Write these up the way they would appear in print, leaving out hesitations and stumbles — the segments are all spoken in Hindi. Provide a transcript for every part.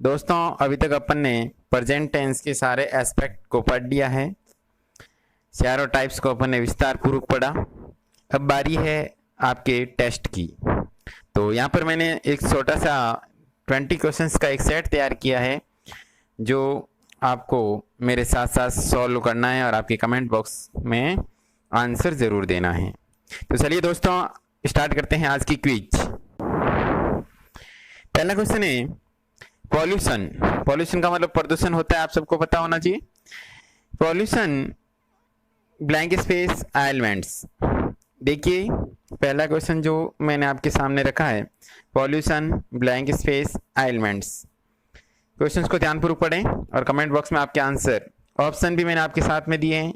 दोस्तों अभी तक अपन ने प्रेजेंट टेंस के सारे एस्पेक्ट को पढ़ लिया है। चारों टाइप्स को अपन ने विस्तार पूर्वक पढ़ा। अब बारी है आपके टेस्ट की। तो यहाँ पर मैंने एक छोटा सा 20 क्वेश्चंस का एक सेट तैयार किया है जो आपको मेरे साथ साथ सॉल्व करना है और आपके कमेंट बॉक्स में आंसर ज़रूर देना है। तो चलिए दोस्तों स्टार्ट करते हैं आज की क्विज। पहला क्वेश्चन है पॉल्यूशन। पॉल्यूशन का मतलब प्रदूषण होता है, आप सबको पता होना चाहिए। Pollution blank space elements. देखिए पहला क्वेश्चन जो मैंने आपके सामने रखा है, pollution blank space elements. Questions को ध्यानपूर्वक पढ़ें और कमेंट बॉक्स में आपके आंसर। ऑप्शन भी मैंने आपके साथ में दिए हैं।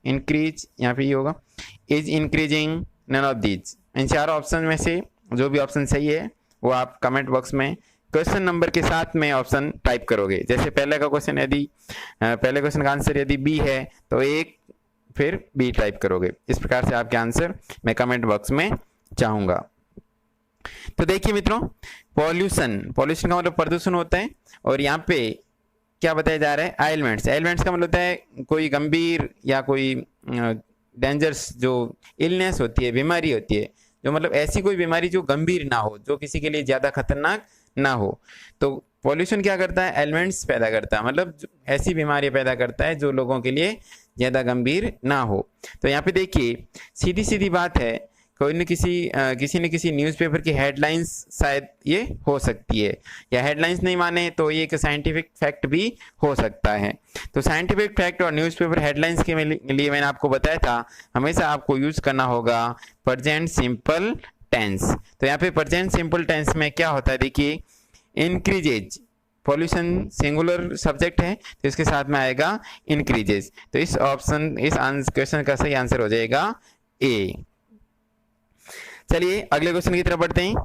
इंक्रीज यहाँ पे ये होगा, is increasing, none of these. इन चारों ऑप्शन में से जो भी ऑप्शन सही है वो आप कमेंट बॉक्स में क्वेश्चन नंबर के साथ में ऑप्शन टाइप करोगे। जैसे पहले का क्वेश्चन यदि पहले क्वेश्चन का आंसर यदि बी है तो एक फिर बी टाइप करोगे। इस प्रकार से आपके आंसर मैं कमेंट बॉक्स में चाहूंगा। तो देखिए मित्रों, पॉल्यूशन का मतलब प्रदूषण होता है और यहाँ पे क्या बताया जा रहा है, एलिमेंट्स। एलिमेंट्स का मतलब होता है कोई गंभीर या कोई डेंजरस जो इलनेस होती है, बीमारी होती है, जो मतलब ऐसी कोई बीमारी जो गंभीर ना हो, जो किसी के लिए ज्यादा खतरनाक ना हो। तो पॉल्यूशन क्या करता है, एलिमेंट्स पैदा करता है, मतलब ऐसी बीमारियां पैदा करता है जो लोगों के लिए ज्यादा गंभीर ना हो। तो यहाँ पे देखिए सीधी सीधी बात है, कोई न किसी न्यूज़पेपर की हेडलाइंस शायद ये हो सकती है, या हेडलाइंस नहीं माने तो ये एक साइंटिफिक फैक्ट भी हो सकता है। तो साइंटिफिक फैक्ट और न्यूज़पेपर हेडलाइंस के लिए मैंने आपको बताया था हमेशा आपको यूज करना होगा प्रेजेंट सिंपल टेंस। तो यहाँ पे प्रेजेंट सिंपल टेंस में क्या होता है, देखिए इंक्रीजेज, पॉल्यूशन सिंगुलर सब्जेक्ट है तो इसके साथ में आएगा इंक्रीजेज। तो इस क्वेश्चन का सही आंसर हो जाएगा ए। चलिए अगले क्वेश्चन की तरफ बढ़ते हैं।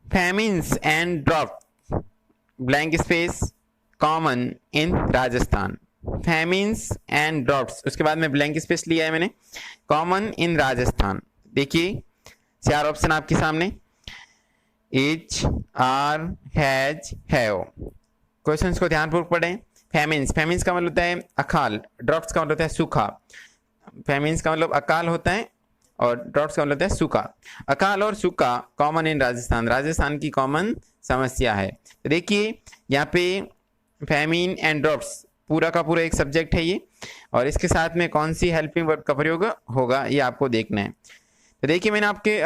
Famines and drop blank space common in Rajasthan. Famines and drops, उसके बाद में ब्लैंक स्पेस लिया है मैंने, कॉमन इन राजस्थान। देखिए चार ऑप्शन आपके सामने, is, are, has, have. Questions को ध्यानपूर्वक पढ़ें। फैमिन्स का मतलब होता है अकाल, ड्रॉप्स का मतलब होता है सूखा। फैमिन्स का मतलब अकाल होता है और ड्रॉट्स का मतलब होता है सूखा। अकाल और सूखा कॉमन इन राजस्थान की कॉमन समस्या है। तो देखिए यहाँ पे फैमिन एंड ड्रॉट्स पूरा का पूरा एक सब्जेक्ट है ये, और इसके साथ में कौन सी हेल्पिंग वर्ब का प्रयोग होगा ये आपको देखना है। तो देखिए मैंने आपके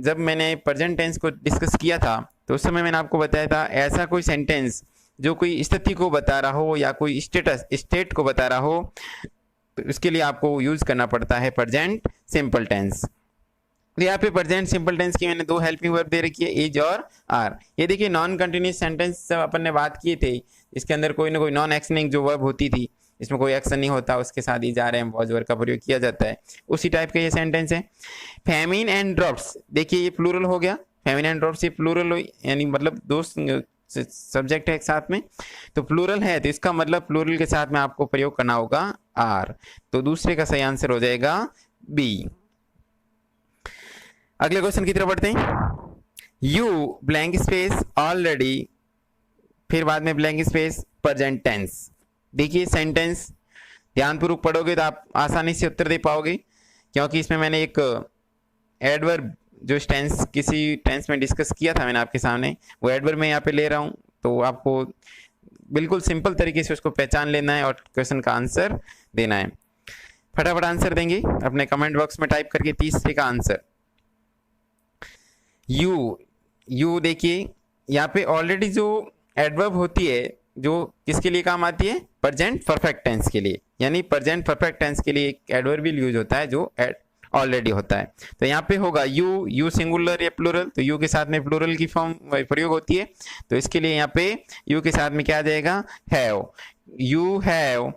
जब मैंने प्रेजेंट टेंस को डिस्कस किया था तो उस समय मैंने आपको बताया था ऐसा कोई सेंटेंस जो कोई स्थिति को बता रहा हो या कोई स्टेट को बता रहा हो, तो इसके लिए आपको यूज करना पड़ता है प्रेजेंट सिंपल टेंस। तो यहाँ पे प्रेजेंट सिंपल टेंस की मैंने दो हेल्पिंग वर्ब दे रखी है, इज और आर। ये देखिए नॉन कंटिन्यूस सेंटेंस जब अपन ने बात की थी, इसके अंदर कोई ना कोई नॉन एक्शनिंग जो वर्ब होती थी, इसमें कोई एक्शन नहीं होता, उसके साथ इज, आर, एम, वॉज, वर का प्रयोग किया जाता है, उसी टाइप का ये सेंटेंस है। फैमिन एंड ड्रॉप्स, देखिए ये प्लूरल हो गया। फैमिन एंड ड्रॉप्स ये प्लूरल यानी मतलब दो सब्जेक्ट है एक साथ में, तो प्लूरल है तो इसका मतलब प्लूरल के साथ में आपको प्रयोग करना होगा आर। तो दूसरे का सही आंसर हो जाएगा बी। अगले क्वेश्चन की तरफ बढ़ते हैं। यू ब्लैंक स्पेस ऑलरेडी, फिर बाद में ब्लैंक स्पेस प्रेजेंट टेंस। देखिए सेंटेंस ध्यानपूर्वक पढ़ोगे तो आप आसानी से उत्तर दे पाओगे, क्योंकि इसमें मैंने एक एडवर्ब जो टेंस किसी टेंस में डिस्कस किया था मैंने आपके सामने, वो एडवर्ब मैं यहाँ पे ले रहा हूँ। तो आपको बिल्कुल सिंपल तरीके से उसको पहचान लेना है और क्वेश्चन का आंसर देना है। फटाफट आंसर देंगे अपने कमेंट बॉक्स में टाइप करके तीसरे का आंसर। यू देखिए यहाँ पे ऑलरेडी जो एडवर्ब होती है जो किसके लिए काम आती है, प्रेजेंट परफेक्ट टेंस के लिए, यानी प्रेजेंट परफेक्ट टेंस के लिए एक एडवर्बियल यूज होता है जो ऑलरेडी होता है। तो यहाँ पे होगा यू सिंगुलर या प्लूरल, तो यू के साथ में प्लूरल की फॉर्म प्रयोग होती है, तो इसके लिए यहाँ पे यू के साथ में क्या आ जाएगा, have. You have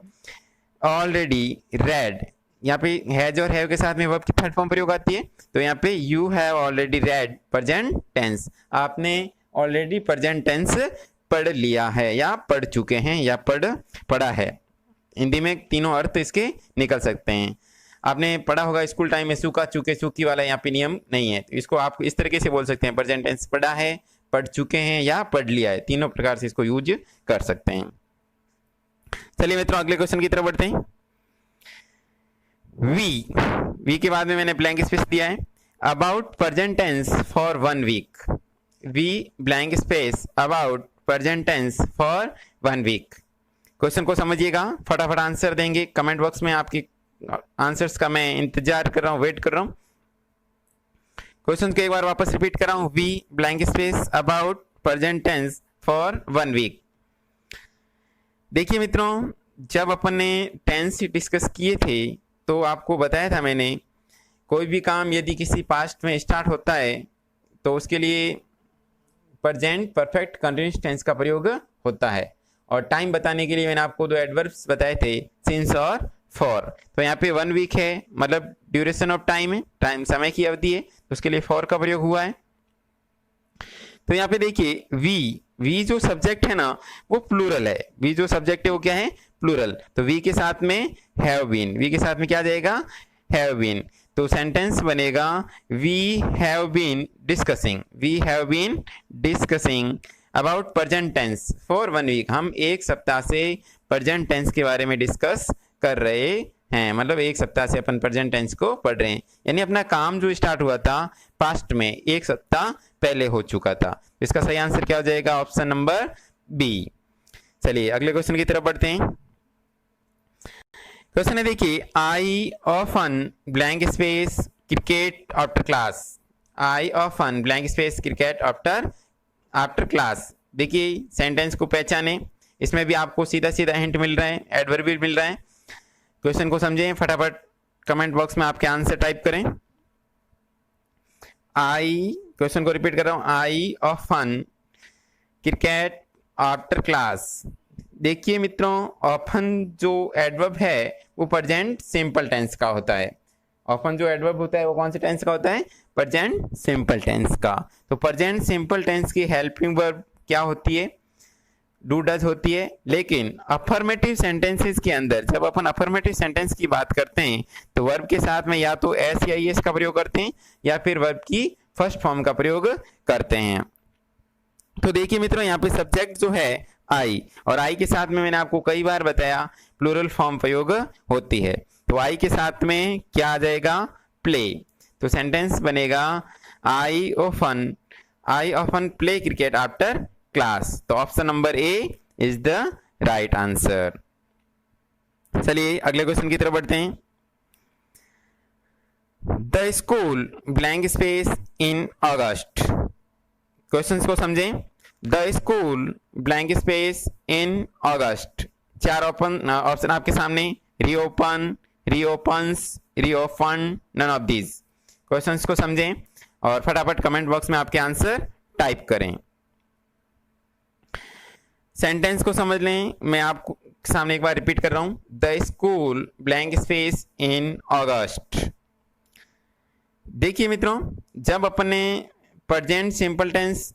already red, यहाँ पे हैज और हैव के साथ में वर्ब की थर्ड फॉर्म प्रयोग आती है, तो यहाँ पे you have already read present tense, आपने ऑलरेडी प्रेजेंट टेंस पढ़ लिया है या पढ़ चुके हैं या पढ़ा है। हिंदी में तीनों अर्थ इसके निकल सकते हैं। आपने पढ़ा होगा स्कूल टाइम में सूखा चूके सूखी वाला यहाँ पे नियम नहीं है, तो इसको आप इस तरीके से बोल सकते हैं, प्रेजेंट टेंस पढ़ा है, पढ़ चुके हैं या पढ़ लिया है, तीनों प्रकार से इसको यूज कर सकते हैं। चलिए मित्रों अगले क्वेश्चन की तरफ बढ़ते हैं। वी के बाद में मैंने ब्लैंक स्पेस दिया है। About present tense for 1 week. We blank space about present tense for 1 week. Question को समझिएगा, फटाफट आंसर देंगे कमेंट बॉक्स में। आपकी आंसर्स का मैं इंतजार कर रहा हूं, वेट कर रहा हूं। क्वेश्चन को एक बार वापस रिपीट कर रहा हूं। We blank space about present tense for 1 week. देखिए मित्रों, जब अपन ने टेंस डिस्कस किए थे तो आपको बताया था मैंने, कोई भी काम यदि किसी पास्ट में स्टार्ट होता है तो उसके लिए प्रेजेंट परफेक्ट कंटिन्यूअस टेंस का प्रयोग होता है। और टाइम बताने के लिए मैंने आपको 2 एडवर्ब्स बताए थे, सिंस और फॉर। तो यहाँ पे 1 वीक है, मतलब ड्यूरेशन ऑफ टाइम है, टाइम समय की अवधि है, तो उसके लिए फॉर का प्रयोग हुआ है। तो यहाँ पे देखिए वी जो सब्जेक्ट है ना वो प्लूरल है। वी जो सब्जेक्ट है वो क्या है, प्लूरल। तो वी के साथ में हैव बीन, वी के साथ में क्या जाएगा, हैव बीन। तो सेंटेंस बनेगा we have been discussing, we have been discussing about present tense for 1 week. हम 1 सप्ताह से प्रेजेंट टेंस के बारे में डिस्कस कर रहे हैं, मतलब 1 सप्ताह से अपन प्रेजेंट टेंस को पढ़ रहे हैं, यानी अपना काम जो स्टार्ट हुआ था पास्ट में 1 सप्ताह पहले हो चुका था। इसका सही आंसर क्या हो जाएगा, ऑप्शन नंबर बी। चलिए अगले क्वेश्चन की तरफ बढ़ते हैं। क्वेश्चन है देखिए, I often blank space cricket after class. I often blank space cricket after class. देखिए सेंटेंस को पहचाने, इसमें भी आपको सीधा सीधा हिंट मिल रहा है, एडवर्ब भी मिल रहा है। क्वेश्चन को समझें, फटाफट कमेंट बॉक्स में आपके आंसर टाइप करें। आई, क्वेश्चन को रिपीट कर रहा हूं, I often cricket after class. देखिए मित्रों, ऑफन जो एडवर्ब है वो प्रेजेंट सिंपल टेंस का होता है। ऑफन जो एडवर्ब होता है वो कौन से टेंस का होता है, प्रेजेंट सिंपल टेंस का। तो प्रेजेंट सिंपल टेंस की हेल्पिंग वर्ब क्या होती है, डू डज होती है। लेकिन अफर्मेटिव सेंटेंसेस के अंदर जब अपन अफर्मेटिव सेंटेंस की बात करते हैं तो वर्ब के साथ में या तो एस या एस का प्रयोग करते हैं या फिर वर्ब की फर्स्ट फॉर्म का प्रयोग करते हैं। तो देखिए मित्रों, यहाँ पे सब्जेक्ट जो है आई, और आई के साथ में मैंने आपको कई बार बताया प्लूरल फॉर्म प्रयोग होती है। तो आई के साथ में क्या आ जाएगा, प्ले। तो सेंटेंस बनेगा I often play cricket after class. तो option number A is the right answer. चलिए अगले क्वेश्चन की तरफ बढ़ते हैं। The school blank space in August. Questions को समझें। The school blank space in August. 4 option आपके सामने, reopen, reopens, reopen, none of these. Questions को समझें और फटाफट कमेंट बॉक्स में आपके आंसर टाइप करें। सेंटेंस को समझ लें, मैं आपको सामने एक बार रिपीट कर रहा हूं। The school blank space in August. देखिए मित्रों, जब अपन ने प्रेजेंट सिंपल टेंस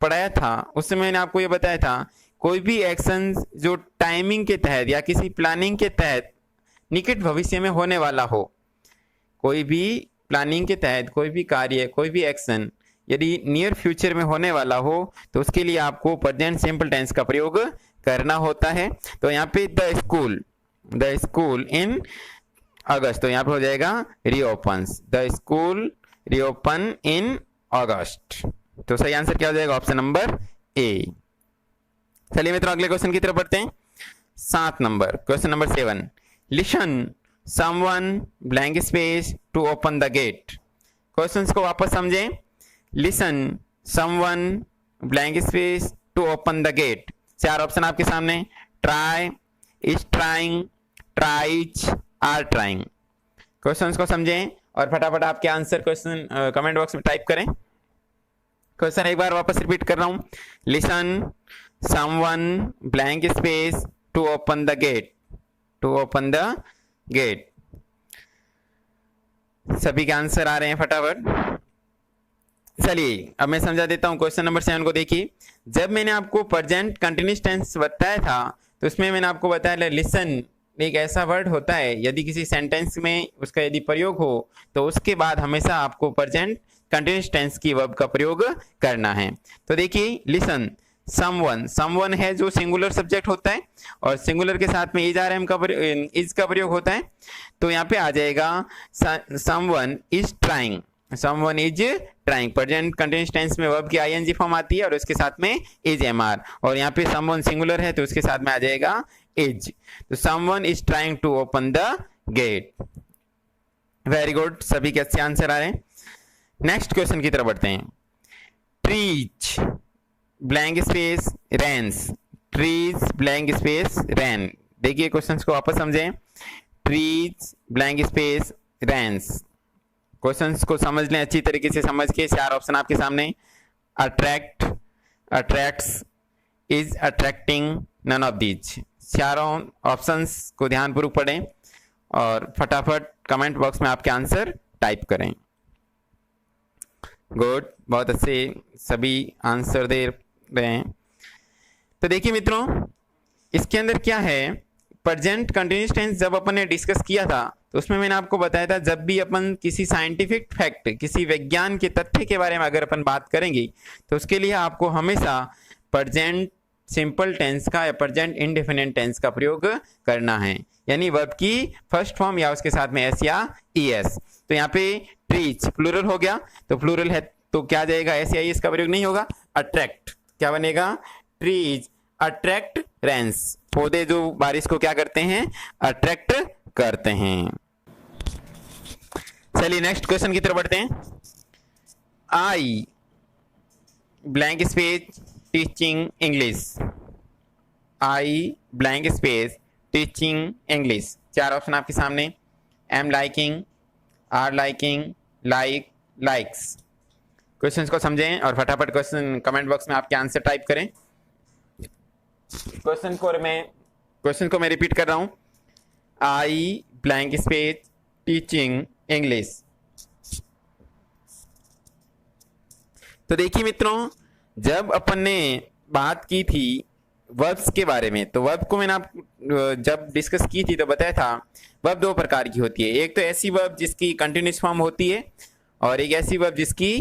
पढ़ाया था उस समय मैंने आपको ये बताया था, कोई भी एक्शन जो टाइमिंग के तहत या किसी प्लानिंग के तहत निकट भविष्य में होने वाला हो, कोई भी प्लानिंग के तहत कोई भी कार्य, कोई भी एक्शन यदि नियर फ्यूचर में होने वाला हो तो उसके लिए आपको प्रेजेंट सिंपल टेंस का प्रयोग करना होता है। तो यहाँ पे द स्कूल इन अगस्त, तो यहाँ पे हो जाएगा रीओपन्स। द स्कूल रीओपन इन अगस्त। तो सही आंसर क्या हो जाएगा, ऑप्शन नंबर ए। चलिए मित्रों अगले क्वेश्चन की तरफ बढ़ते हैं। 7 number, question number 7। Listen someone blank space to open the gate. Questions को वापस समझें। Listen someone blank space to open the gate. 4 option आपके सामने, try, is trying, tries, are trying. Questions को समझें और फटाफट आपके आंसर क्वेश्चन कमेंट बॉक्स में टाइप करें। क्वेश्चन एक बार वापस रिपीट कर रहा हूं। Listen someone blank space to open the gate, to open the gate. सभी के आंसर आ रहे हैं फटाफट। चलिए अब मैं समझा देता हूं क्वेश्चन नंबर 7 को। देखिए, जब मैंने आपको प्रेजेंट कंटिन्यूअस टेंस बताया था तो उसमें मैंने आपको बताया लिसन एक ऐसा वर्ड होता है, यदि किसी सेंटेंस में उसका यदि प्रयोग हो तो उसके बाद हमेशा आपको प्रेजेंट कंटिन्यूअस टेंस की वर्ब का प्रयोग करना है। तो देखिए लिसन, समवन, समवन है जो सिंगुलर सब्जेक्ट होता है और सिंगुलर के साथ में इज आर एम का इज का प्रयोग होता है। तो यहाँ पे आ जाएगा someone is trying, someone is trying. Present continuous tense में वर्ब की आईएनजी फॉर्म आती है और उसके साथ में इज एमआर, और यहाँ पे समवन सिंगुलर है तो उसके साथ में आ जाएगा इज। तो someone is trying to open the gate. Very good, सभी के अच्छे आंसर आ रहे हैं। नेक्स्ट क्वेश्चन की तरफ बढ़ते हैं। Trees blank space rains, trees blank space rain. देखिए क्वेश्चंस को वापस समझें। Trees blank space rains, questions को समझ लें अच्छी तरीके से, समझ के। चार ऑप्शन आपके सामने, attract, attracts, is attracting, none of these. चारों ऑप्शंस को ध्यानपूर्वक पढ़ें और फटाफट कमेंट बॉक्स में आपके आंसर टाइप करें। गुड, बहुत अच्छे सभी आंसर दे रहे हैं। तो देखिए मित्रों, इसके अंदर क्या है, प्रेजेंट कंटिन्यूअस टेंस जब अपन ने डिस्कस किया था तो उसमें मैंने आपको बताया था, जब भी अपन किसी साइंटिफिक फैक्ट, किसी विज्ञान के तथ्य के बारे में अगर अपन बात करेंगे तो उसके लिए आपको हमेशा प्रेजेंट सिंपल टेंस का या प्रेजेंट इंडेफिनिट टेंस का प्रयोग करना है, यानी वर्ब की फर्स्ट फॉर्म या उसके साथ में एस या ईएस। तो यहाँ पे ट्रीज प्लूरल हो गया, तो प्लूरल है तो क्या जाएगा, एस या ईएस का प्रयोग नहीं होगा। अट्रैक्ट क्या बनेगा, ट्रीज अट्रैक्ट रेन्स, पौधे जो बारिश को क्या करते हैं, अट्रैक्ट करते हैं। चलिए नेक्स्ट क्वेश्चन की तरफ बढ़ते हैं। I blank space teaching English, I blank space teaching English. चार ऑप्शन आपके सामने, am liking, are liking, like, likes. Questions को समझें और फटाफट क्वेश्चन कमेंट बॉक्स में आपके आंसर टाइप करें। क्वेश्चन को मैं रिपीट कर रहा हूं, आई ब्लैंक स्पेस टीचिंग इंग्लिश। तो देखिए मित्रों, जब अपन ने बात की थी वर्ब्स के बारे में, तो वर्ब को मैंने आप जब डिस्कस की थी तो बताया था वर्ब दो प्रकार की होती है। एक तो ऐसी वर्ब जिसकी कंटिन्यूअस फॉर्म होती है और एक ऐसी वर्ब जिसकी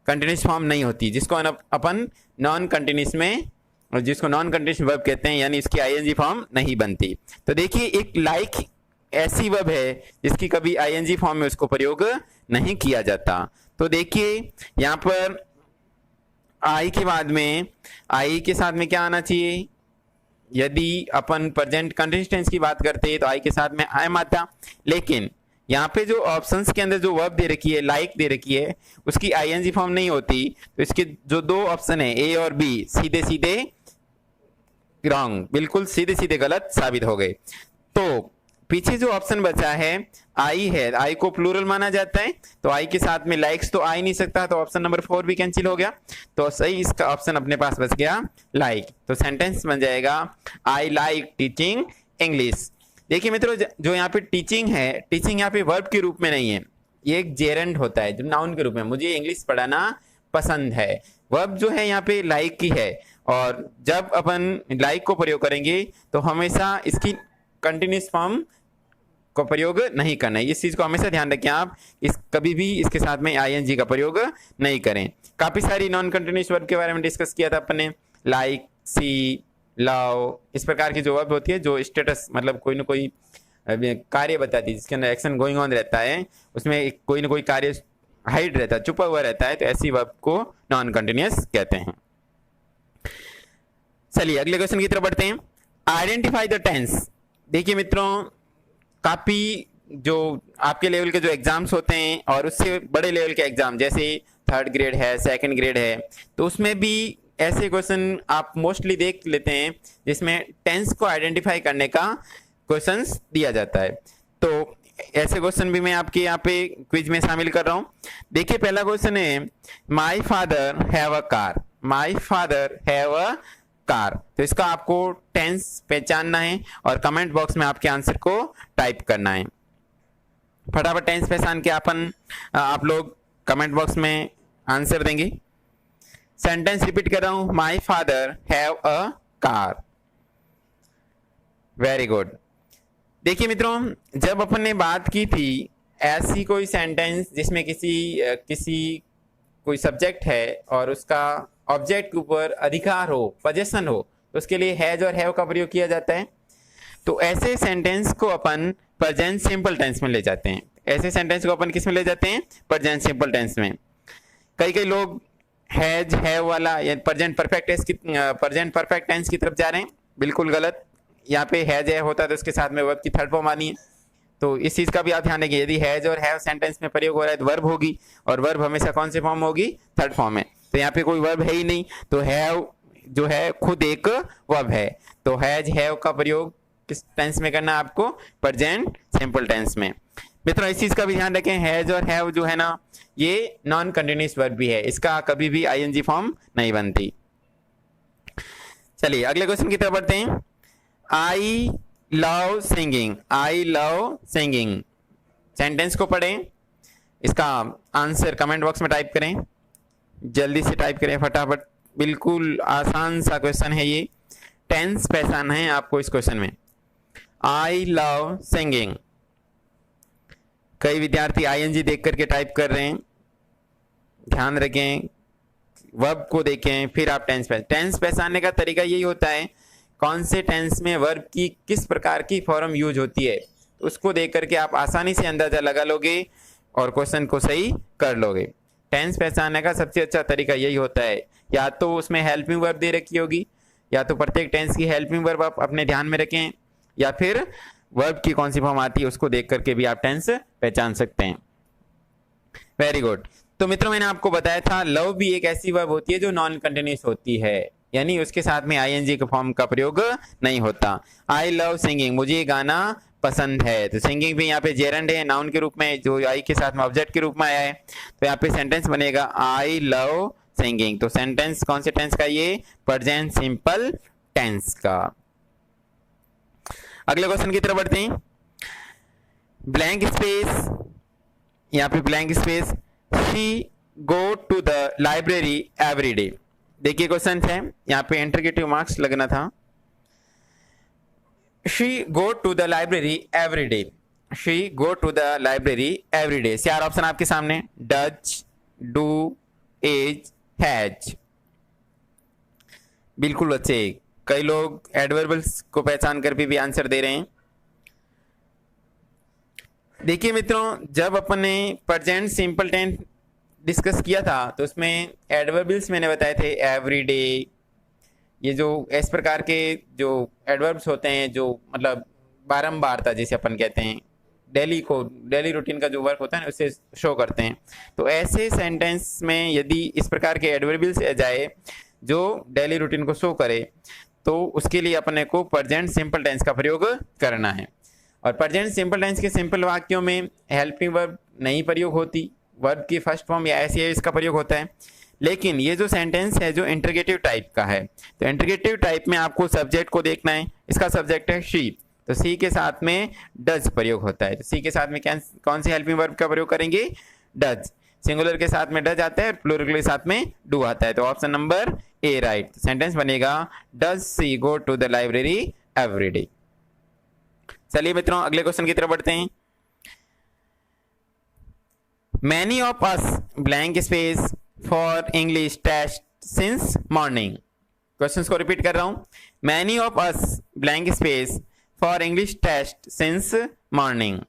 कंटिन्यूअस फॉर्म नहीं होती, जिसको अपन नॉन कंटिन्यूअस में, जिसको नॉन कंटिन्यूअस वर्ब कहते हैं, यानी इसकी आईएनजी फॉर्म नहीं बनती। तो देखिए एक लाइक ऐसी वर्ब है जिसकी कभी आईएनजी फॉर्म में उसको प्रयोग नहीं किया जाता। तो देखिए यहाँ पर आई के बाद में, आई के साथ में क्या आना चाहिए, यदि अपन प्रेजेंट कंटिन्यूअस टेंस की बात करते हैं तो आई के साथ में एम आता, लेकिन यहाँ पे जो ऑप्शंस के अंदर जो वर्ब दे रखी है, लाइक दे रखी है, उसकी आईएनजी फॉर्म नहीं होती। तो इसके जो दो ऑप्शन है ए और बी, सीधे सीधे रॉन्ग, बिल्कुल सीधे सीधे गलत साबित हो गए। तो पीछे जो ऑप्शन बचा है आई है, आई को प्लूरल माना जाता है, तो आई के साथ में लाइक्स तो आ ही नहीं सकता, तो ऑप्शन नंबर 4 भी कैंसिल हो गया। तो सही इसका ऑप्शन अपने पास बच गया लाइक। तो सेंटेंस बन जाएगा आई लाइक टीचिंग इंग्लिश। देखिए मित्रों, जो यहाँ पे टीचिंग है, टीचिंग यहाँ पे वर्ब के रूप में नहीं है, ये एक जेरेंड होता है जो नाउन के रूप में, मुझे इंग्लिश पढ़ाना पसंद है। वर्ब जो है यहाँ पे लाइक की है, और जब अपन लाइक को प्रयोग करेंगे तो हमेशा इसकी कंटिन्यूअस फॉर्म को प्रयोग नहीं करना है। इस चीज को हमेशा ध्यान रखें आप, कभी भी इसके साथ में आईएनजी का प्रयोग नहीं करें। काफी सारी नॉन कंटिन्यूअस वर्ब के बारे में डिस्कस किया था अपन ने, लाइक, सी, लव, इस प्रकार की जो वर्ब होती है जो स्टेटस मतलब कोई ना कोई कार्य बताती है, जिसके अंदर एक्शन गोइंग ऑन रहता है, उसमें कोई ना कोई कार्य हाइड रहता है, छुपा हुआ रहता है, तो ऐसी वर्ब को नॉन कंटिन्यूअस कहते हैं। चलिए अगले क्वेश्चन की तरफ बढ़ते हैं। Identify the tense. देखिए मित्रों, काफी जो आपके लेवल के जो एग्जाम्स होते हैं और उससे बड़े लेवल के एग्जाम, जैसे 3rd ग्रेड है, 2nd ग्रेड है, तो उसमें भी ऐसे क्वेश्चन आप मोस्टली देख लेते हैं जिसमें टेंस को आइडेंटिफाई करने का क्वेश्चंस दिया जाता है। तो ऐसे क्वेश्चन भी मैं आपके यहाँ पे क्विज में शामिल कर रहा हूँ। देखिए पहला क्वेश्चन है, my father have a car, my father have a car. तो इसका आपको टेंस पहचानना है और कमेंट बॉक्स में आपके आंसर को टाइप करना है। फटाफट टेंस पहचान के आप लोग कमेंट बॉक्स में आंसर देंगे। सेंटेंस रिपीट कर रहा हूं, my father have a car. Very good. देखिए मित्रों, जब अपन ने बात की थी ऐसी कोई सेंटेंस जिसमें किसी कोई सब्जेक्ट है और उसका ऑब्जेक्ट के ऊपर अधिकार हो, पोजेशन हो, तो उसके लिए हैज और हैव का प्रयोग किया जाता है। तो ऐसे सेंटेंस को अपन प्रेजेंट सिंपल टेंस में ले जाते हैं। ऐसे सेंटेंस को अपन किस में ले जाते हैं? प्रेजेंट सिंपल टेंस में। कई लोग हैज हैव वाला या प्रेजेंट परफेक्ट टेंस की तरफ जा रहे हैं, बिल्कुल गलत। यहाँ पे हैज है होता है तो उसके साथ में वर्ब की थर्ड फॉर्म आनी है, तो इस चीज का भी आप ध्यान रखिए। यदि हैज और हैव सेंटेंस में प्रयोग हो रहा है तो वर्ब होगी, और वर्ब हमेशा कौन सी फॉर्म होगी? थर्ड फॉर्म में। तो यहाँ पे कोई वर्ब है ही नहीं, तो हैव जो है खुद एक वर्ब है। तो हैज हैव का प्रयोग किस टेंस में करना है आपको? प्रेजेंट सिंपल टेंस में। मित्रों इस चीज का भी ध्यान रखें, हैज और हैव जो है ना ये नॉन कंटिन्यूअस वर्ब भी है, इसका कभी भी आईएनजी फॉर्म नहीं बनती। चलिए अगले क्वेश्चन की तरफ बढ़ते हैं। I love singing, I love singing sentence को पढ़ें, इसका आंसर कमेंट बॉक्स में टाइप करें, जल्दी से टाइप करें फटाफट। बिल्कुल आसान सा क्वेश्चन है ये, टेंस पहचानना है आपको इस क्वेश्चन में। आई लव सिंगिंग, कई विद्यार्थी आईएनजी देख करके टाइप कर रहे हैं, ध्यान रखें, वर्ब को देखें फिर आप टेंस पहचानने का तरीका यही होता है, कौन से टेंस में वर्ब की किस प्रकार की फॉर्म यूज होती है, उसको देख करके आप आसानी से अंदाजा लगा लोगे और क्वेश्चन को सही कर लोगे। टेंस पहचानने का सबसे अच्छा तरीका यही होता है, या तो उसमें हेल्पिंग वर्ब दे रखी होगी, या तो प्रत्येक टेंस की हेल्पिंग वर्ब आप अपने ध्यान में रखें, या फिर वर्ब की कौन सी फॉर्म आती है उसको देख करके भी आप टेंस पहचान सकते हैं। Very good. तो मित्रों मैंने आपको बताया था लव भी एक ऐसी वर्ब होती है जो नॉन कंटिन्यूअस होती है, यानी उसके साथ में आईएनजी के फॉर्म का प्रयोग नहीं होता। आई लव सिंगिंग, मुझे ये गाना पसंद है, तो सिंगिंग भी यहाँ पे जेरंड है, नाउन के रूप में, जो आई के साथ में ऑब्जेक्ट के रूप में आया है, तो यहाँ पे सेंटेंस बनेगा आई लव सिंगिंग। तो सेंटेंस कौन से टेंस का? ये प्रेजेंट सिंपल टेंस का। अगले क्वेश्चन की तरफ बढ़ते हैं। ब्लैंक स्पेस, यहाँ पे blank space, she go to the library every day. देखिए क्वेश्चन है, यहाँ पे इंटरगेटिव मार्क्स लगना था। She go to the library every day, she go to the library every day. चार ऑप्शन आपके सामने, डज, डू, एज, हैज। बिल्कुल बच्चे, कई लोग एडवर्बल्स को पहचान कर भी आंसर दे रहे हैं। देखिए मित्रों, जब अपन ने प्रेजेंट सिंपल टेंस डिस्कस किया था तो उसमें एडवर्बल्स मैंने बताए थे, एवरीडे, ये जो इस प्रकार के जो एडवर्ब्स होते हैं जो मतलब बारंबारता जैसे अपन कहते हैं, डेली रूटीन का जो वर्क होता है ना उससे शो करते हैं। तो ऐसे सेंटेंस में यदि इस प्रकार के एडवर्बल्स आ जाए जो डेली रूटीन को शो करे, तो उसके लिए अपने को प्रेजेंट सिंपल टेंस का प्रयोग करना है। और प्रेजेंट सिंपल टेंस के सिंपल वाक्यों में हेल्पिंग वर्ब नहीं प्रयोग होती, वर्ब की फर्स्ट फॉर्म या ऐसी है इसका प्रयोग होता है। लेकिन ये जो सेंटेंस है जो इंटरगेटिव टाइप का है, तो इंटरगेटिव टाइप में आपको सब्जेक्ट को देखना है, इसका सब्जेक्ट है शी, तो सी के साथ में डज प्रयोग होता है। तो सी के साथ में कौन सी हेल्पिंग वर्ब का प्रयोग करेंगे? डज। सिंगुलर के साथ में डज आता है और प्लूरल के साथ में डू आता है, तो option number A right. Sentence बनेगा does she go to the library every day. चलिए मित्रों अगले क्वेश्चन की तरफ बढ़ते हैं। Many of us blank space for English test since morning. Question को रिपीट कर रहा हूं, many of us blank space for English test since morning.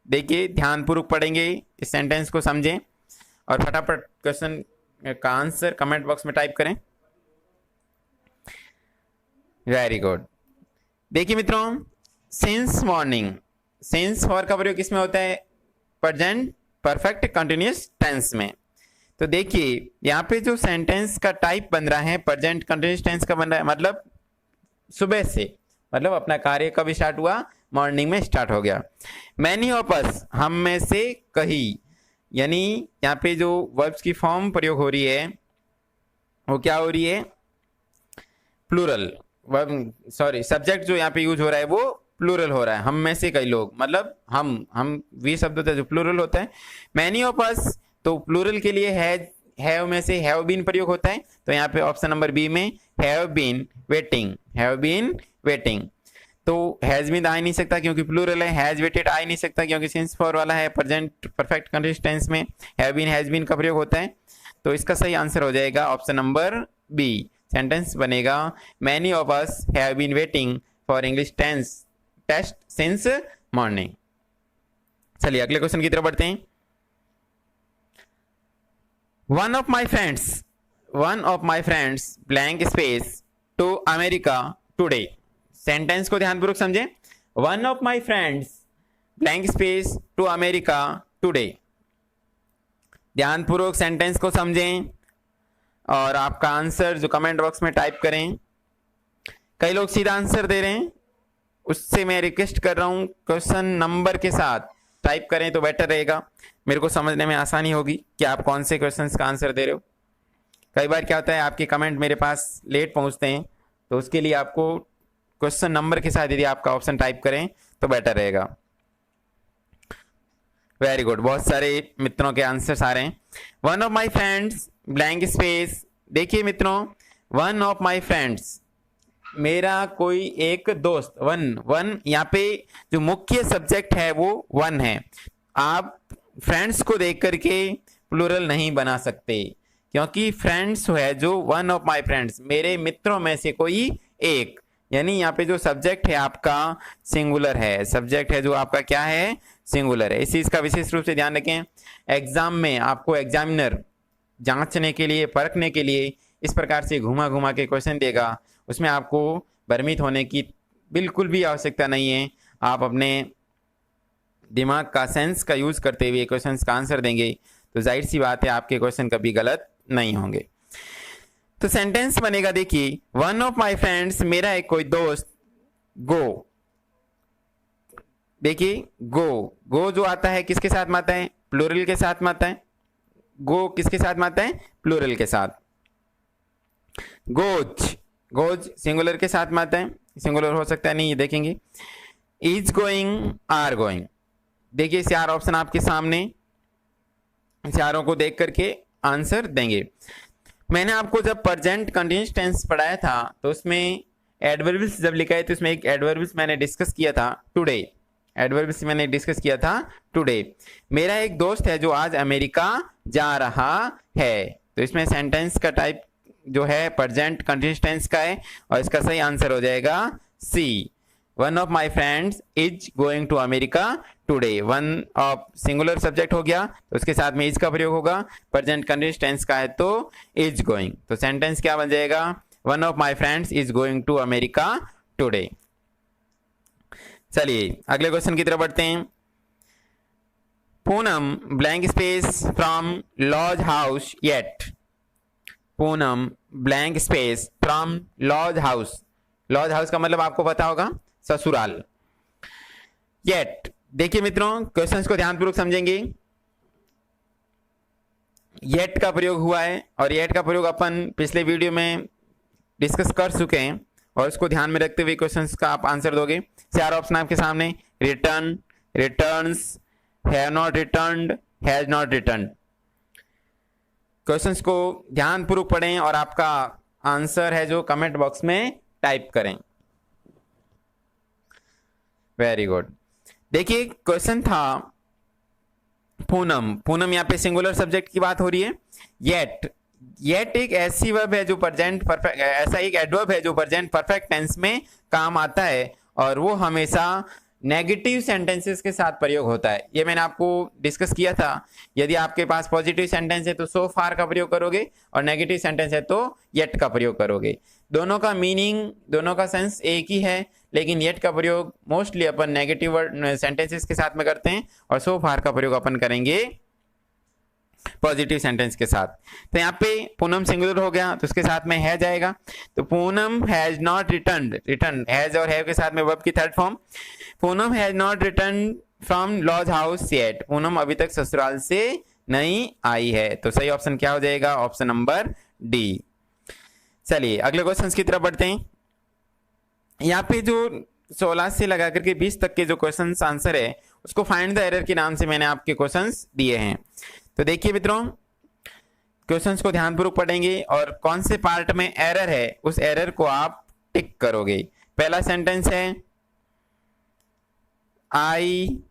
देखिए ध्यानपूर्वक पढ़ेंगे, इस सेंटेंस को समझें और फटाफट क्वेश्चन का आंसर कमेंट बॉक्स में टाइप करें। Very good. देखिए मित्रों, सिंस मॉर्निंग, सिंस फॉर का प्रयोग किसमें होता है? प्रेजेंट परफेक्ट कंटिन्यूअस टेंस में। तो देखिए यहाँ पे जो सेंटेंस का टाइप बन रहा है प्रेजेंट कंटिन्यूअस टेंस का बन रहा है, मतलब सुबह से, मतलब अपना कार्य कब स्टार्ट हुआ? मॉर्निंग में स्टार्ट हो गया। मैनी ऑफ अस, हम में से कहीं, यानी यहाँ पे जो वर्ब्स की फॉर्म प्रयोग हो रही है वो क्या हो रही है? प्लूरल वर्ब, सॉरी सब्जेक्ट जो यहाँ पे यूज हो रहा है वो प्लूरल हो रहा है, हम में से कई लोग, मतलब हम वी शब्द होता है जो प्लूरल होता है। मैनी ऑफ अस, तो प्लूरल के लिए हैव में से हैव बीन प्रयोग होता है, तो यहाँ पे ऑप्शन नंबर बी में have been waiting, have been waiting. तो हैज बीन आ ही नहीं सकता क्योंकि प्लूरल है, हैज वेटेड आ ही नहीं सकता क्योंकि सिंस फॉर वाला है, प्रेजेंट परफेक्ट कंटीन्यूअस टेंस में हैव बीन हैज बीन का प्रयोग होता है। तो इसका सही आंसर हो जाएगा ऑप्शन नंबर बी। सेंटेंस बनेगा many of us have been waiting for English test since morning. चलिए अगले क्वेश्चन की तरफ बढ़ते हैं। One of my friends blank space to America today. Sentence को ध्यानपूर्वक समझें। One of my friends blank space to America today. ध्यानपूर्वक सेंटेंस को समझें और आपका आंसर जो कमेंट बॉक्स में टाइप करें। कई लोग सीधा आंसर दे रहे हैं, उससे मैं रिक्वेस्ट कर रहा हूं क्वेश्चन नंबर के साथ टाइप करें तो बेटर रहेगा, मेरे को समझने में आसानी होगी कि आप कौन से क्वेश्चंस का आंसर दे रहे हो। कई बार क्या होता है आपके कमेंट मेरे पास लेट पहुंचते हैं, तो उसके लिए आपको क्वेश्चन नंबर के साथ यदि आपका ऑप्शन टाइप करें तो बेटर रहेगा। वेरी गुड, बहुत सारे मित्रों के आंसर्स आ रहे हैं। One of my friends blank space. देखिए मित्रों, वन ऑफ माई फ्रेंड्स, मेरा कोई एक दोस्त। वन यहाँ पे जो मुख्य सब्जेक्ट है वो वन है। आप फ्रेंड्स को देख करके प्लूरल नहीं बना सकते क्योंकि फ्रेंड्स है जो वन ऑफ माई फ्रेंड्स, मेरे मित्रों में से कोई एक, यानी यहाँ पे जो सब्जेक्ट है आपका सिंगुलर है। सब्जेक्ट है जो आपका क्या है, सिंगुलर है। इस चीज का विशेष रूप से ध्यान रखें। एग्जाम में आपको एग्जामिनर जांचने के लिए, परखने के लिए इस प्रकार से घुमा घुमा के क्वेश्चन देगा, उसमें आपको भ्रमित होने की बिल्कुल भी आवश्यकता नहीं है। आप अपने दिमाग का, सेंस का यूज करते हुए क्वेश्चन का आंसर देंगे तो जाहिर सी बात है आपके क्वेश्चन कभी गलत नहीं होंगे। तो सेंटेंस बनेगा, देखिए वन ऑफ माई फ्रेंड्स, मेरा एक कोई दोस्त, गो। देखिए गो जो आता है किसके साथ में आता है, प्लूरल के साथ में आता है। गो किसके साथ में आता है, प्लूरल के साथ। गोज सिंगुलर के साथ में आता है, सिंगुलर हो सकता है नहीं, ये देखेंगे। Is going, are going. देखिए चार ऑप्शन आपके सामने, चारों को देख करके आंसर देंगे। मैंने आपको जब प्रेजेंट कंटीन्यूअस टेंस पढ़ाया था तो उसमें एडवर्ब्स जब लिखा है तो उसमें एक एडवर्ब्स मैंने डिस्कस किया था, टुडे। एडवर्ब्स मैंने डिस्कस किया था, टुडे। मेरा एक दोस्त है जो आज अमेरिका जा रहा है। तो इसमें सेंटेंस का टाइप जो है प्रेजेंट कंटीन्यूअस टेंस का है और इसका सही आंसर हो जाएगा C. One of my friends is going to America today. One of singular subject हो गया तो उसके साथ में इज का प्रयोग होगा। प्रेजेंट कंटीन्यूअस टेंस का है तो इज गोइंग। तो सेंटेंस क्या बन जाएगा, one of my friends is going to America today. चलिए अगले क्वेश्चन की तरफ बढ़ते हैं। Poonam blank space from laws house yet. Poonam blank space from laws house. Laws house का मतलब आपको पता होगा, ससुराल। येट, देखिए मित्रों क्वेश्चंस को ध्यानपूर्वक समझेंगे। येट का प्रयोग हुआ है और येट का प्रयोग अपन पिछले वीडियो में डिस्कस कर चुके हैं और इसको ध्यान में रखते हुए क्वेश्चंस का आप आंसर दोगे। चार ऑप्शन आपके सामने, return, returns, have not returned, has not returned. Questions को ध्यानपूर्वक पढ़ें और आपका आंसर है जो कमेंट बॉक्स में टाइप करें। Very good. देखिए क्वेश्चन था पूनम यहाँ पे सिंगुलर सब्जेक्ट की बात हो रही है। येट एक ऐसी वर्ब है जो प्रेजेंट परफेक्ट, ऐसा एक एडवर्ब है जो प्रेजेंट परफेक्ट टेंस में काम आता है और वो हमेशा नेगेटिव सेंटेंसेस के साथ प्रयोग होता है। ये मैंने आपको डिस्कस किया था। यदि आपके पास पॉजिटिव सेंटेंस है तो सो फार का प्रयोग करोगे और नेगेटिव सेंटेंस है तो येट का प्रयोग करोगे। दोनों का मीनिंग, दोनों का सेंस एक ही है, लेकिन येट का प्रयोग मोस्टली अपन नेगेटिव सेंटेंसेस के साथ में करते हैं और सो फार का प्रयोग अपन करेंगे पॉजिटिव सेंटेंस के साथ। तो यहाँ पे पूनम सिंगुलर हो गया तो उसके साथ में है जाएगा। तो Poonam has not returned, return has और हैव के साथ में वर्ब की third form. Poonam has not return from laws house yet. Poonam अभी तक ससुराल से नहीं आई है। तो सही ऑप्शन क्या हो जाएगा, ऑप्शन नंबर डी। चलिए अगले क्वेश्चन की तरफ बढ़ते हैं। यहाँ पे जो 16 से लगा करके 20 तक के जो क्वेश्चन आंसर है उसको फाइंड द एरर के नाम से मैंने आपके क्वेश्चंस दिए हैं। तो देखिए मित्रों क्वेश्चंस को ध्यानपूर्वक पढ़ेंगे और कौन से पार्ट में एरर है उस एरर को आप टिक करोगे। पहला सेंटेंस है I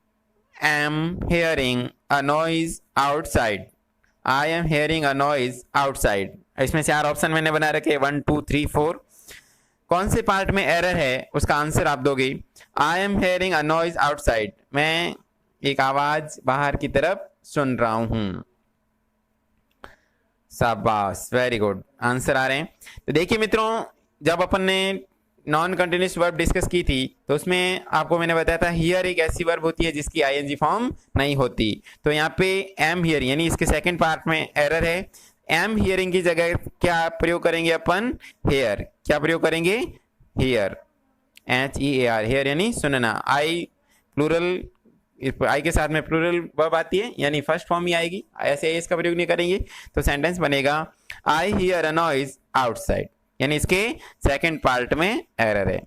am hearing a noise outside, I am hearing a noise outside. इसमें 4 ऑप्शन मैंने बना रखे 1 2 3 4। कौन से पार्ट में एरर है उसका आंसर आप दोगे। I am hearing a noise outside, मैं एक आवाज बाहर की तरफ सुन रहा हूं। शाबाश, वेरी गुड, आंसर आ रहे हैं। तो देखिए मित्रों, जब अपन ने नॉन कंटिन्यूस वर्ब डिस्कस की थी तो उसमें आपको मैंने बताया था हियर एक ऐसी वर्ब होती है जिसकी आईएनजी फॉर्म नहीं होती। तो यहाँ पे एम हियर यानी इसके सेकंड पार्ट में एरर है। एम हियरिंग की जगह क्या प्रयोग करेंगे अपन, हेयर। क्या प्रयोग करेंगे, हेयर, HEAR, हेयर यानी सुनना। आई प्लूरल, आई के साथ में प्लूरल वर्ब आती है यानी फर्स्ट फॉर्म ही आएगी, ऐसे इसका प्रयोग नहीं करेंगे। तो सेंटेंस बनेगा I hear a noise outside, यानी इसके सेकंड पार्ट में एरर है।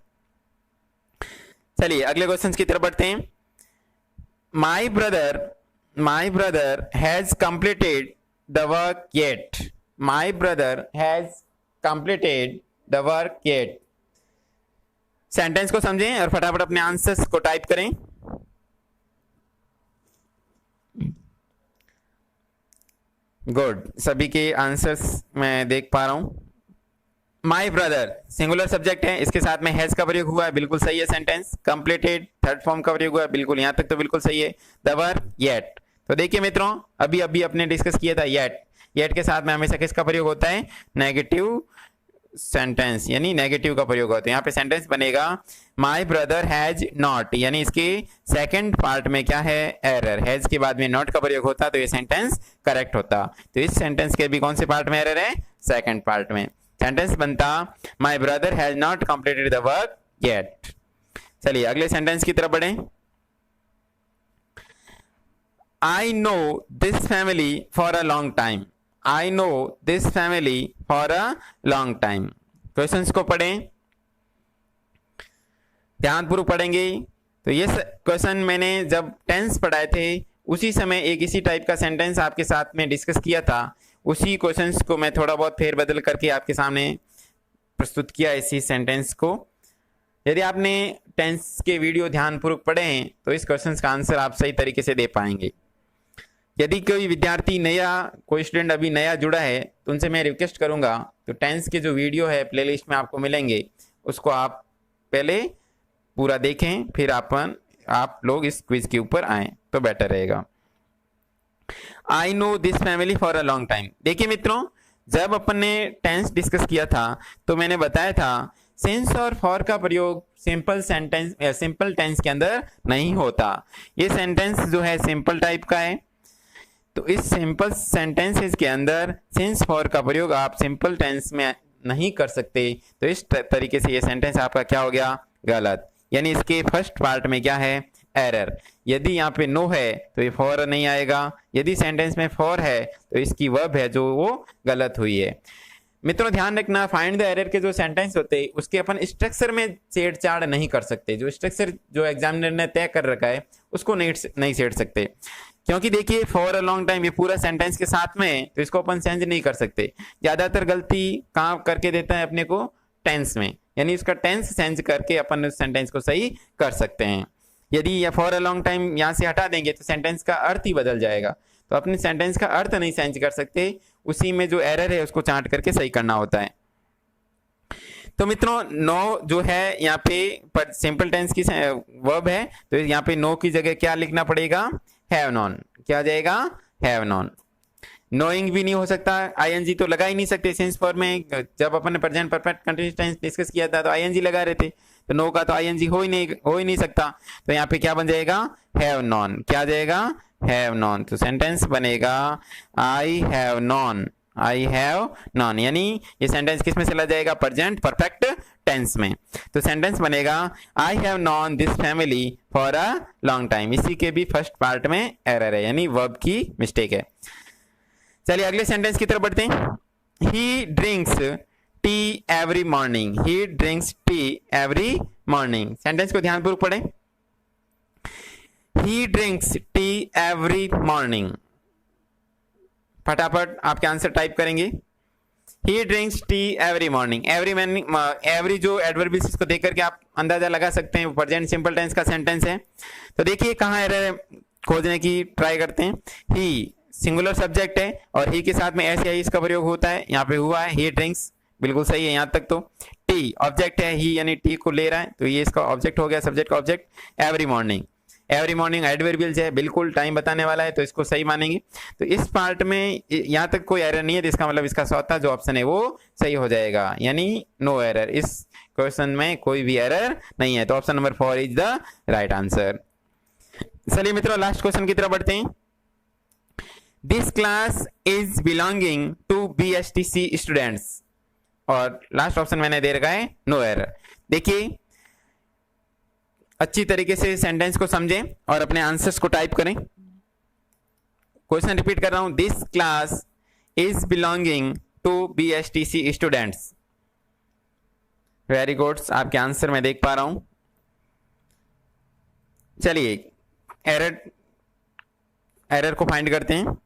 चलिए अगले क्वेश्चन की तरफ बढ़ते हैं। My brother has completed the work yet, my brother has completed the work yet. Sentence को समझें और फटाफट अपने आंसर्स को टाइप करें। गुड, सभी के आंसर्स मैं देख पा रहा हूं। माई ब्रदर सिंगुलर सब्जेक्ट है, इसके साथ में हैज का प्रयोग हुआ है, बिल्कुल सही है सेंटेंस। कंप्लीटेड थर्ड फॉर्म का प्रयोग हुआ है, बिल्कुल यहां तक तो बिल्कुल सही है। द वर्क येट, तो देखिए मित्रों अभी अभी अपने डिस्कस किया था येट, येट के साथ में हमेशा किसका प्रयोग होता है, नेगेटिव सेंटेंस, यानी नेगेटिव का प्रयोग होता है। यहाँ पे सेंटेंस बनेगा माई ब्रदर हैज नॉट, यानी इसके सेकंड पार्ट में क्या है, एरर। हैज के बाद में नॉट का प्रयोग होता तो ये सेंटेंस करेक्ट होता। तो इस सेंटेंस के भी कौन से पार्ट में एरर है, सेकंड पार्ट में। सेंटेंस बनता my brother has not completed the work yet. चलिए अगले सेंटेंस की तरफ बढ़े। I know this family for a long time, I know this family for a long time. Questions को पढ़ें, ध्यानपूर्वक पढ़ेंगे। तो ये क्वेश्चन मैंने जब टेंस पढ़ाए थे उसी समय एक इसी टाइप का सेंटेंस आपके साथ में डिस्कस किया था, उसी क्वेश्चंस को मैं थोड़ा बहुत फेर बदल करके आपके सामने प्रस्तुत किया इसी सेंटेंस को। यदि आपने टेंस के वीडियो ध्यानपूर्वक पढ़े हैं तो इस क्वेश्चंस का आंसर आप सही तरीके से दे पाएंगे। यदि कोई विद्यार्थी नया, कोई स्टूडेंट अभी नया जुड़ा है तो उनसे मैं रिक्वेस्ट करूंगा तो टेंस के जो वीडियो है प्लेलिस्ट में आपको मिलेंगे, उसको आप पहले पूरा देखें, फिर आप लोग इस क्विज के ऊपर आए तो बेटर रहेगा। I know this family for a long time. देखिए मित्रों, जब अपन ने टेंस डिस्कस किया था तो मैंने बताया था सिंस और फॉर का प्रयोग सिंपल टेंस के अंदर नहीं होता। ये सेंटेंस जो है सिंपल टाइप का है, तो इस सिंपल सेंटेंसेस के अंदर सिंस फॉर का प्रयोग आप सिंपल टेंस में नहीं कर सकते। तो इस तरीके से ये सेंटेंस आपका क्या हो गया, गलत। यानी इसके फर्स्ट पार्ट में क्या है, एरर। यदि यहाँ पे नो है तो ये फॉर नहीं आएगा, यदि सेंटेंस में फॉर है तो इसकी वर्ब है जो वो गलत हुई है। मित्रों ध्यान रखना, फाइंड द एरर के जो सेंटेंस होते हैं उसके अपन स्ट्रक्चर में छेड़छाड़ नहीं कर सकते। जो स्ट्रक्चर जो एग्जामिनर ने तय कर रखा है उसको नहीं छेड़ सकते, क्योंकि देखिए फॉर अ लॉन्ग टाइम ये पूरा सेंटेंस के साथ में, तो इसको अपन चेंज नहीं कर सकते। ज्यादातर गलती कहाँ करके देता है अपने को, टेंस में, यानी इसका टेंस चेंज करके अपन उस सेंटेंस को सही कर सकते हैं। यदि ये फॉर अ लॉन्ग टाइम यहाँ से हटा देंगे तो सेंटेंस का अर्थ ही बदल जाएगा, तो अपने सेंटेंस का अर्थ नहीं चेंज कर सकते, उसी में जो एरर है उसको चार्ट करके सही करना होता है। तो मित्रों नो जो है यहाँ पे सिंपल टेंस की वर्ब है, तो यहाँ पे नो की जगह क्या लिखना पड़ेगा, हैव नॉन। क्या आ जाएगा, हैव नॉन। नोइंग भी नहीं हो सकता, आईएनजी तो लगा ही नहीं सकते सिंस फॉर में। जब अपन ने present perfect continuous tense discuss किया था तो आईएनजी लगा रहे थे, तो नो का तो आईएनजी हो ही नहीं सकता। तो यहाँ पे क्या बन जाएगा, हैव नॉन। क्या आ जाएगा, हैव नॉन। तो सेंटेंस बनेगा I have non, I have non, यानी ये सेंटेंस किस में चला जाएगा, प्रेजेंट परफेक्ट टेंस में। तो सेंटेंस बनेगा I have non this family for a long time. इसी के भी फर्स्ट पार्ट में एरर है, यानी वर्ब की मिस्टेक है। चलिए अगले सेंटेंस की तरफ बढ़ते हैं। ही ड्रिंक्स टी एवरी मॉर्निंग, ही drinks T every morning. Sentence को ध्यानपूर्वक पढ़ें। ही ड्रिंक्स टी एवरी मॉर्निंग। फटाफट आपके आंसर टाइप करेंगे। ही drinks T every morning. Every morning, every जो एडवर्ब इसको देख करके आप अंदाजा लगा सकते हैं, प्रेजेंट सिंपल टेंस का सेंटेंस है। तो देखिए कहाँ एरर खोजने की ट्राई करते हैं। ही सिंगुलर सब्जेक्ट है और ही के साथ में एस या इसका प्रयोग होता है, यहाँ पे हुआ है ही ड्रिंक्स, बिल्कुल सही है यहाँ तक। तो टी ऑब्जेक्ट है, ही यानी टी को ले रहा है, तो ये इसका ऑब्जेक्ट हो गया, सब्जेक्ट का object. Every morning, every morning adverbial है, बिल्कुल टाइम बताने वाला है, तो इसको सही मानेंगे। तो इस पार्ट में यहाँ तक कोई एरर नहीं है, तो इसका मतलब इसका चौथा जो ऑप्शन है वो सही हो जाएगा, यानी नो एरर। इस क्वेश्चन में कोई भी एरर नहीं है, तो option number 4 is the right answer. चलिए मित्रों लास्ट क्वेश्चन की तरफ बढ़ते हैं। This class is belonging to BSTC students, और लास्ट ऑप्शन मैंने दे रखा है नो एरर। देखिए अच्छी तरीके से सेंटेंस को समझें और अपने आंसर्स को टाइप करें। क्वेश्चन रिपीट कर रहा हूं, this class is belonging to BSTC students. Very good, आपके आंसर मैं देख पा रहा हूं। चलिए एरर को फाइंड करते हैं।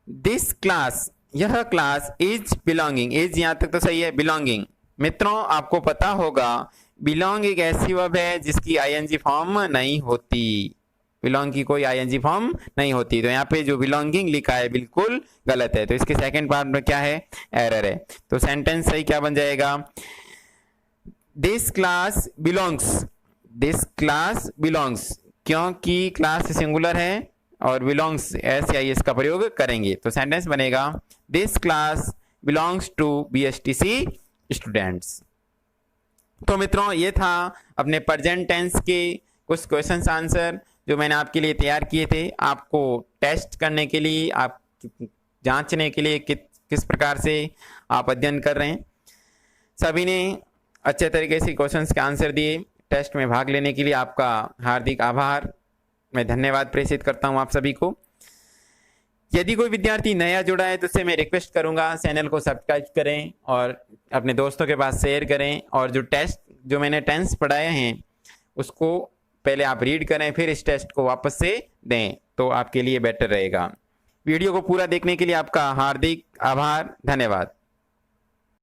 दिस क्लास, यह क्लास इज बिलोंगिंग, इज यहां तक तो सही है, बिलोंगिंग। मित्रों आपको पता होगा बिलोंग एक ऐसी वर्ब है जिसकी ING फॉर्म नहीं होती, बिलोंग की कोई ING फॉर्म नहीं होती, तो यहाँ पे जो बिलोंगिंग लिखा है बिल्कुल गलत है, तो इसके सेकंड पार्ट में क्या है, एरर है। तो सेंटेंस सही क्या बन जाएगा, this class belongs, this class belongs, क्योंकि क्लास सिंगुलर है और बिलोंग्स एस या एस का प्रयोग करेंगे, तो सेंटेंस बनेगा this class belongs to BSTC students. तो मित्रों ये था अपने प्रेजेंट टेंस के कुछ क्वेश्चंस आंसर जो मैंने आपके लिए तैयार किए थे, आपको टेस्ट करने के लिए, आप जांचने के लिए किस प्रकार से आप अध्ययन कर रहे हैं। सभी ने अच्छे तरीके से क्वेश्चंस के आंसर दिए। टेस्ट में भाग लेने के लिए आपका हार्दिक आभार, मैं धन्यवाद प्रेषित करता हूं आप सभी को। यदि कोई विद्यार्थी नया जुड़ा है तो उससे मैं रिक्वेस्ट करूंगा चैनल को सब्सक्राइब करें और अपने दोस्तों के पास शेयर करें, और जो टेस्ट जो मैंने टेंस पढ़ाए हैं उसको पहले आप रीड करें, फिर इस टेस्ट को वापस से दें, तो आपके लिए बेटर रहेगा। वीडियो को पूरा देखने के लिए आपका हार्दिक आभार, धन्यवाद।